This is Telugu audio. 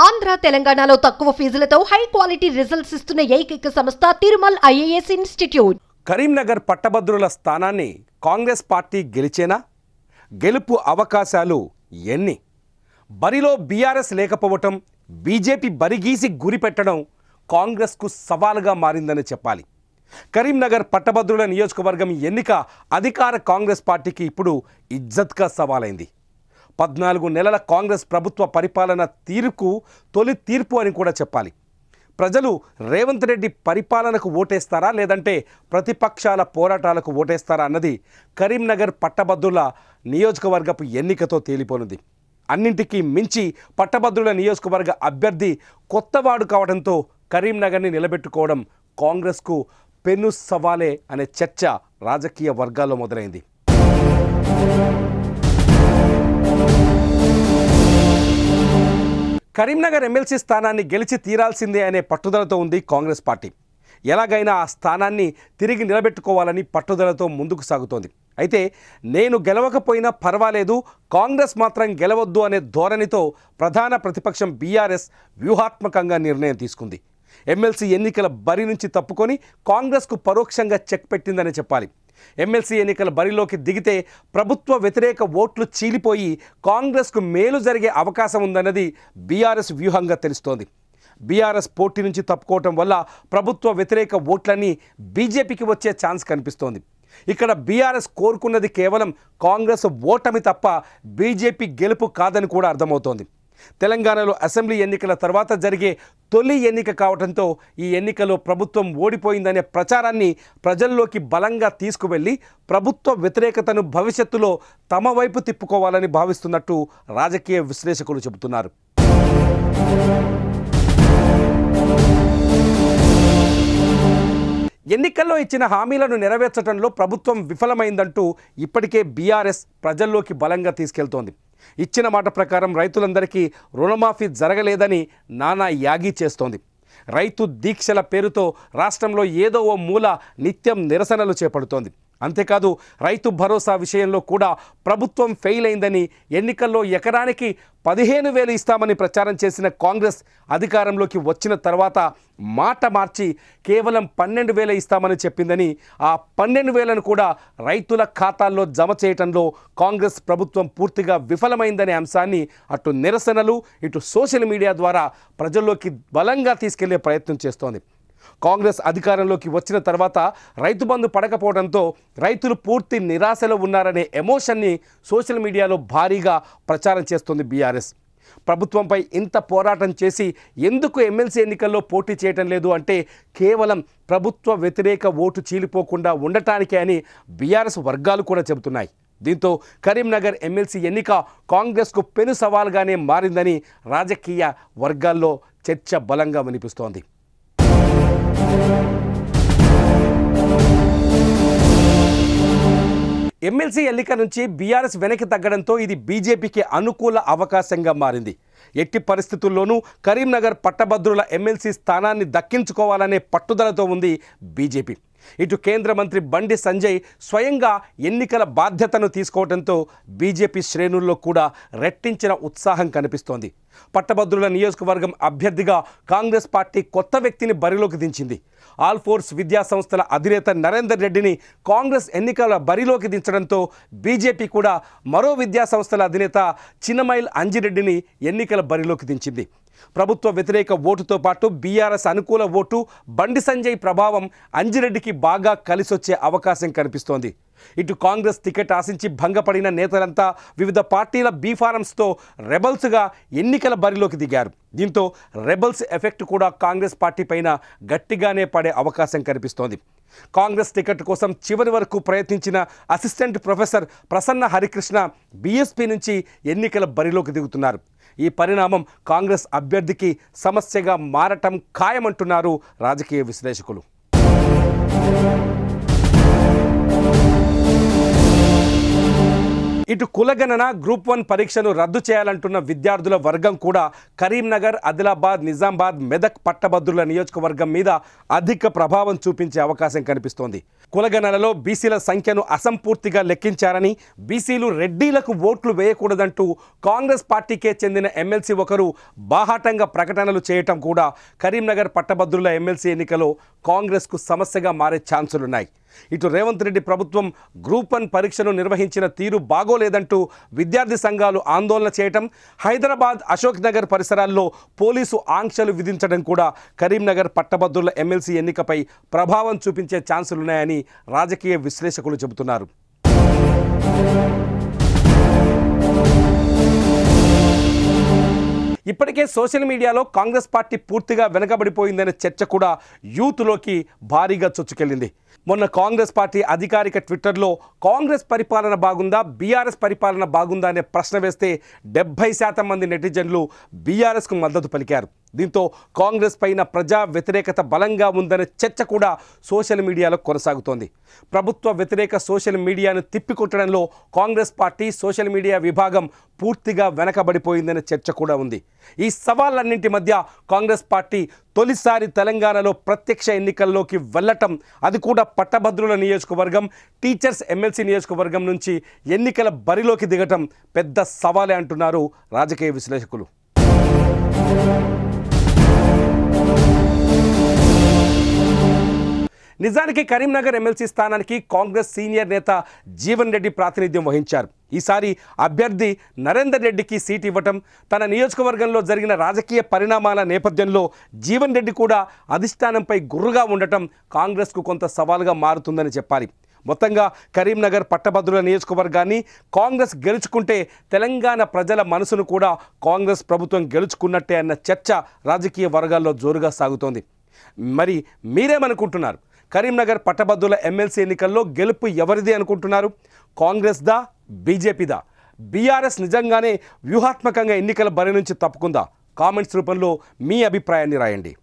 ఆంధ్ర తెలంగాణలో తక్కువ ఫీజులతో హై క్వాలిటీ రిజల్ట్స్ ఇస్తున్న ఏకైక సంస్థ తిరుమల్ ఐఏఎస్ ఇన్స్టిట్యూట్. కరీంనగర్ పట్టభద్రుల స్థానాన్ని కాంగ్రెస్ పార్టీ గెలిచేనా? గెలుపు అవకాశాలు ఎన్ని? బరిలో బీఆర్ఎస్ లేకపోవటం, బీజేపీ బరిగీసి గురిపెట్టడం కాంగ్రెస్కు సవాలుగా మారిందని చెప్పాలి. కరీంనగర్ పట్టభద్రుల నియోజకవర్గం ఎన్నిక అధికార కాంగ్రెస్ పార్టీకి ఇప్పుడు ఇజ్జత్గా సవాలైంది. 14 నెలల కాంగ్రెస్ ప్రభుత్వ పరిపాలన తీరుకు తొలి తీర్పు అని కూడా చెప్పాలి. ప్రజలు రేవంత్ రెడ్డి పరిపాలనకు ఓటేస్తారా లేదంటే ప్రతిపక్షాల పోరాటాలకు ఓటేస్తారా అన్నది కరీంనగర్ పట్టభద్రుల నియోజకవర్గపు ఎన్నికతో తేలిపోనుంది. అన్నింటికీ మించి పట్టభద్రుల నియోజకవర్గ అభ్యర్థి కొత్తవాడు కావడంతో కరీంనగర్ని నిలబెట్టుకోవడం కాంగ్రెస్కు పెను సవాలే అనే చర్చ రాజకీయ వర్గాల్లో మొదలైంది. కరీంనగర్ ఎమ్మెల్సీ స్థానాన్ని గెలిచి తీరాల్సిందే అనే పట్టుదలతో ఉంది కాంగ్రెస్ పార్టీ. ఎలాగైనా ఆ స్థానాన్ని తిరిగి నిలబెట్టుకోవాలని పట్టుదలతో ముందుకు సాగుతోంది. అయితే నేను గెలవకపోయినా పర్వాలేదు, కాంగ్రెస్ మాత్రం గెలవద్దు అనే ధోరణితో ప్రధాన ప్రతిపక్షం బీఆర్ఎస్ వ్యూహాత్మకంగా నిర్ణయం తీసుకుంది. ఎమ్మెల్సీ ఎన్నికల బరి నుంచి తప్పుకొని కాంగ్రెస్కు పరోక్షంగా చెక్ పెట్టిందని చెప్పాలి. ఎమ్మెల్సీ ఎన్నికల బరిలోకి దిగితే ప్రభుత్వ వ్యతిరేక ఓట్లు చీలిపోయి కాంగ్రెస్కు మేలు జరిగే అవకాశం ఉందన్నది బీఆర్ఎస్ వ్యూహంగా తెలుస్తోంది. బీఆర్ఎస్ పోటీ నుంచి తప్పుకోవటం వల్ల ప్రభుత్వ వ్యతిరేక ఓట్లన్నీ బీజేపీకి వచ్చే ఛాన్స్ కనిపిస్తోంది. ఇక్కడ బీఆర్ఎస్ కోరుకున్నది కేవలం కాంగ్రెస్ ఓటమి తప్ప బీజేపీ గెలుపు కాదని కూడా అర్థమవుతోంది. తెలంగాణలో అసెంబ్లీ ఎన్నికల తర్వాత జరిగే తొలి ఎన్నిక కావడంతో ఈ ఎన్నికలో ప్రభుత్వం ఓడిపోయిందనే ప్రచారాన్ని ప్రజల్లోకి బలంగా తీసుకువెళ్ళి ప్రభుత్వ వ్యతిరేకతను భవిష్యత్తులో తమ వైపు తిప్పుకోవాలని భావిస్తున్నట్టు రాజకీయ విశ్లేషకులు చెబుతున్నారు. ఎన్నికల్లో ఇచ్చిన హామీలను నెరవేర్చడంలో ప్రభుత్వం విఫలమైందంటూ ఇప్పటికే బీఆర్ఎస్ ప్రజల్లోకి బలంగా తీసుకెళ్తోంది. ఇచ్చిన మాట ప్రకారం రైతులందరికీ రుణమాఫీ జరగలేదని నానా యాగి చేస్తోంది. రైతు దీక్షల పేరుతో రాష్ట్రంలో ఏదో ఓ మూల నిత్యం నిరసనలు చేపడుతోంది. అంతేకాదు రైతు భరోసా విషయంలో కూడా ప్రభుత్వం ఫెయిల్ అయిందని, ఎన్నికల్లో ఎకరానికి 15,000 ఇస్తామని ప్రచారం చేసిన కాంగ్రెస్ అధికారంలోకి వచ్చిన తర్వాత మాట మార్చి కేవలం 12,000 ఇస్తామని చెప్పిందని, ఆ 12,000ను కూడా రైతుల ఖాతాల్లో జమ చేయటంలో కాంగ్రెస్ ప్రభుత్వం పూర్తిగా విఫలమైందనే అంశాన్ని అటు నిరసనలు ఇటు సోషల్ మీడియా ద్వారా ప్రజల్లోకి బలంగా తీసుకెళ్లే ప్రయత్నం చేస్తోంది. కాంగ్రెస్ అధికారంలోకి వచ్చిన తర్వాత రైతు బంధు పడకపోవడంతో రైతులు పూర్తి నిరాశలో ఉన్నారనే ఎమోషన్ని సోషల్ మీడియాలో భారీగా ప్రచారం చేస్తుంది బీఆర్ఎస్. ప్రభుత్వంపై ఇంత పోరాటం చేసి ఎందుకు ఎమ్మెల్సీ ఎన్నికల్లో పోటీ చేయటం లేదు అంటే కేవలం ప్రభుత్వ వ్యతిరేక ఓటు చీలిపోకుండా ఉండటానికే అని బీఆర్ఎస్ వర్గాలు కూడా చెబుతున్నాయి. దీంతో కరీంనగర్ ఎమ్మెల్సీ ఎన్నిక కాంగ్రెస్కు పెను సవాల్గానే మారిందని రాజకీయ వర్గాల్లో చర్చ బలంగా వినిపిస్తోంది. ఎమ్మెల్సీ ఎన్నిక నుంచి బీఆర్ఎస్ వెనక్కి తగ్గడంతో ఇది బీజేపీకి అనుకూల అవకాశంగా మారింది. ఎట్టి పరిస్థితుల్లోనూ కరీంనగర్ పట్టభద్రుల ఎమ్మెల్సీ స్థానాన్ని దక్కించుకోవాలనే పట్టుదలతో ఉంది బీజేపీ. ఇటు కేంద్ర మంత్రి బండి సంజయ్ స్వయంగా ఎన్నికల బాధ్యతను తీసుకోవడంతో బీజేపీ శ్రేణుల్లో కూడా రెట్టించిన ఉత్సాహం కనిపిస్తోంది. పట్టభద్రుల నియోజకవర్గం అభ్యర్థిగా కాంగ్రెస్ పార్టీ కొత్త వ్యక్తిని బరిలోకి దించింది. ఆల్ ఫోర్స్ విద్యా సంస్థల అధినేత నరేందర్ రెడ్డిని కాంగ్రెస్ ఎన్నికల బరిలోకి దించడంతో బీజేపీ కూడా మరో విద్యా సంస్థల అధినేత చిన్నమైల్ అంజిరెడ్డిని ఎన్నికల బరిలోకి దించింది. ప్రభుత్వ వ్యతిరేక ఓటుతో పాటు బీఆర్ఎస్ అనుకూల ఓటు బండి సంజయ్ ప్రభావం అంజిరెడ్డికి బాగా కలిసొచ్చే అవకాశం కనిపిస్తోంది. ఇటు కాంగ్రెస్ టికెట్ ఆశించి భంగపడిన నేతలంతా వివిధ పార్టీల బీఫారమ్స్తో రెబల్స్గా ఎన్నికల బరిలోకి దిగారు. దీంతో రెబల్స్ ఎఫెక్ట్ కూడా కాంగ్రెస్ పార్టీ పైన గట్టిగానే పడే అవకాశం కనిపిస్తోంది. కాంగ్రెస్ టికెట్ కోసం చివరి వరకు ప్రయత్నించిన assistant professor Prasanna Harikrishna BSP నుంచి ఎన్నికల బరిలోకి దిగుతున్నారు. ఈ పరిణామం కాంగ్రెస్ అభ్యర్థికి సమస్యగా మారటం ఖాయమంటున్నారు రాజకీయ విశ్లేషకులు. ఇటు కులగణన గ్రూప్ 1 పరీక్షను రద్దు చేయాలంటున్న విద్యార్థుల వర్గం కూడా కరీంనగర్, ఆదిలాబాద్, నిజామాబాద్, మెదక్ పట్టభద్రుల నియోజకవర్గం మీద అధిక ప్రభావం చూపించే అవకాశం కనిపిస్తోంది. కులగణనలో బీసీల సంఖ్యను అసంపూర్తిగా లెక్కించారని, బీసీలు రెడ్డీలకు ఓట్లు వేయకూడదంటూ కాంగ్రెస్ పార్టీకే చెందిన ఎమ్మెల్సీ ఒకరు బాహాటంగా ప్రకటనలు చేయటం కూడా కరీంనగర్ పట్టభద్రుల ఎమ్మెల్సీ ఎన్నికలో కాంగ్రెస్కు సమస్యగా మారే ఛాన్సులున్నాయి. ఇటు రేవంత్ రెడ్డి ప్రభుత్వం గ్రూప్ 1 పరీక్షను నిర్వహించిన తీరు బాగోలేదంటూ విద్యార్థి సంఘాలు ఆందోళన చేయటం, హైదరాబాద్, అశోక్ నగర్ పరిసరాల్లో పోలీసు ఆంక్షలు విధించడం కూడా కరీంనగర్ పట్టభద్రుల ఎమ్మెల్సీ ఎన్నికపై ప్రభావం చూపించే ఛాన్సులున్నాయని రాజకీయ విశ్లేషకులు చెబుతున్నారు. ఇప్పటికే సోషల్ మీడియాలో కాంగ్రెస్ పార్టీ పూర్తిగా వెనకబడిపోయిందనే చర్చ కూడా యూత్లోకి భారీగా చొచ్చుకెళ్లింది. మొన్న కాంగ్రెస్ పార్టీ అధికారిక ట్విట్టర్లో కాంగ్రెస్ పరిపాలన బాగుందా, బీఆర్ఎస్ పరిపాలన బాగుందా అనే ప్రశ్న వేస్తే 70% మంది నెటిజన్లు బీఆర్ఎస్కు మద్దతు పలికారు. దీంతో కాంగ్రెస్ పైన ప్రజా వ్యతిరేకత బలంగా ఉందనే చర్చ కూడా సోషల్ మీడియాలో కొనసాగుతోంది. ప్రభుత్వ వ్యతిరేక సోషల్ మీడియాను తిప్పికొట్టడంలో కాంగ్రెస్ పార్టీ సోషల్ మీడియా విభాగం పూర్తిగా వెనకబడిపోయిందనే చర్చ కూడా ఉంది. ఈ సవాళ్ళన్నింటి మధ్య కాంగ్రెస్ పార్టీ తొలిసారి తెలంగాణలో ప్రత్యక్ష ఎన్నికల్లోకి వెళ్ళటం, అది కూడా పట్టభద్రుల నియోజకవర్గం, టీచర్స్ ఎమ్మెల్సీ నియోజకవర్గం నుంచి ఎన్నికల బరిలోకి దిగటం పెద్ద సవాలే అంటున్నారు రాజకీయ విశ్లేషకులు. నిజానికి కరీంనగర్ ఎమ్మెల్సీ స్థానానికి కాంగ్రెస్ సీనియర్ నేత జీవన్ రెడ్డి ప్రాతినిధ్యం వహించారు. ఈసారి అభ్యర్థి నరేందర్ రెడ్డికి సీట్ ఇవ్వటం, తన నియోజకవర్గంలో జరిగిన రాజకీయ పరిణామాల నేపథ్యంలో జీవన్ రెడ్డి కూడా అధిష్టానంపై గుర్రుగా ఉండటం కాంగ్రెస్కు కొంత సవాలుగా మారుతుందని చెప్పాలి. మొత్తంగా కరీంనగర్ పట్టభద్రుల నియోజకవర్గాన్ని కాంగ్రెస్ గెలుచుకుంటే తెలంగాణ ప్రజల మనసును కూడా కాంగ్రెస్ ప్రభుత్వం గెలుచుకున్నట్టే అన్న చర్చ రాజకీయ వర్గాల్లో జోరుగా సాగుతోంది. మరి మీరేమనుకుంటున్నారు? కరీంనగర్ పట్టభద్రుల ఎమ్మెల్సీ ఎన్నికల్లో గెలుపు ఎవరిది అనుకుంటున్నారు? కాంగ్రెస్దా, బీజేపీదా? బీఆర్ఎస్ నిజంగానే వ్యూహాత్మకంగా ఎన్నికల బరి నుంచి తప్పుకుందా? కామెంట్స్ రూపంలో మీ అభిప్రాయాన్ని రాయండి.